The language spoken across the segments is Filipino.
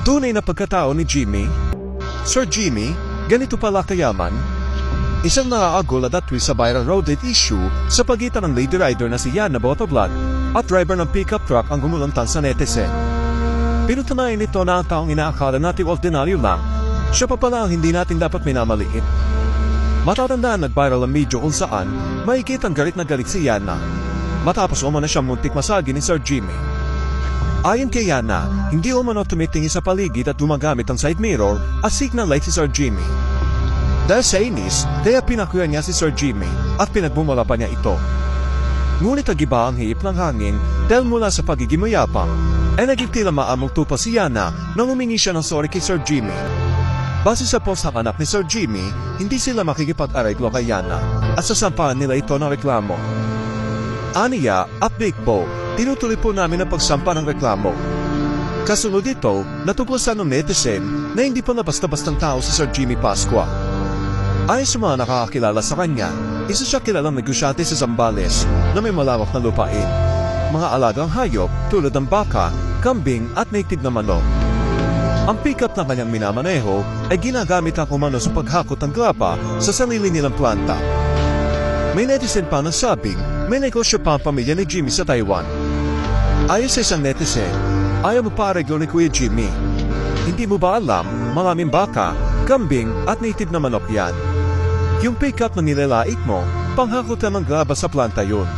Tunay na pagkatao ni Jimmy. Sir Jimmy, ganito pala kayaman? Isang nakaagulat at twist sa viral road date issue sa pagitan ng lady rider na si Yana Botoblad at driver ng pickup truck ang gumuluntan sa netizen. Pinatunayan nito na ang taong inaakala natin ordinaryo lang, siya pa pala ang hindi natin dapat minamaliit. Matatandaan nag-viral ang video kung saan mahigit ang galit na galit si Yana matapos umano siyang muntik masagi ni Sir Jimmy. Ayon kay Yana, hindi umano tumitingin sa paligid at gumagamit ng side mirror at signal light si Sir Jimmy. Dahil sa inis, kaya pinakuha niya si Sir Jimmy at pinagbumula pa niya ito. Ngunit nagiba ang hihip ng hangin dahil mula sa pagiging mayapang, ay naging tila maamong tupa si Yana nang humingi siya ng sorry kay Sir Jimmy. Base sa post ng anak ni Sir Jimmy, hindi sila makikipag-areglo kay Yana at sasampahan nila ito ng reklamo. Aniya, update po, tinutuloy po namin ang pagsampa ng reklamo. Kasunod dito, natuklasan ng netizen na hindi pa na basta-bastang tao si Sir Jimmy Pascua. Ayon sa mga nakakakilala sa kanya, isa siya kilalang negosyante sa Zambales na may malawak na lupain, mga alagang hayop tulad ng baka, kambing at native na manok. Ang pickup na kanyang minamaneho ay ginagamit ang umano sa paghakot ng grapa sa sarili nilang planta. May netizen pa nagsabing may negosyo pa ang pamilya ni Jimmy sa Taiwan. Ayon sa isang netizen, ayaw mo pa areglo ni Kuya Jimmy. Hindi mo ba alam, maraming baka, kambing at native na manok yan. Yung pickup na nilalait mo, panghakotan ng graba sa planta yun.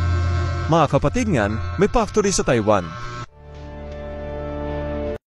Mga kapatid niyan, may factory sa Taiwan.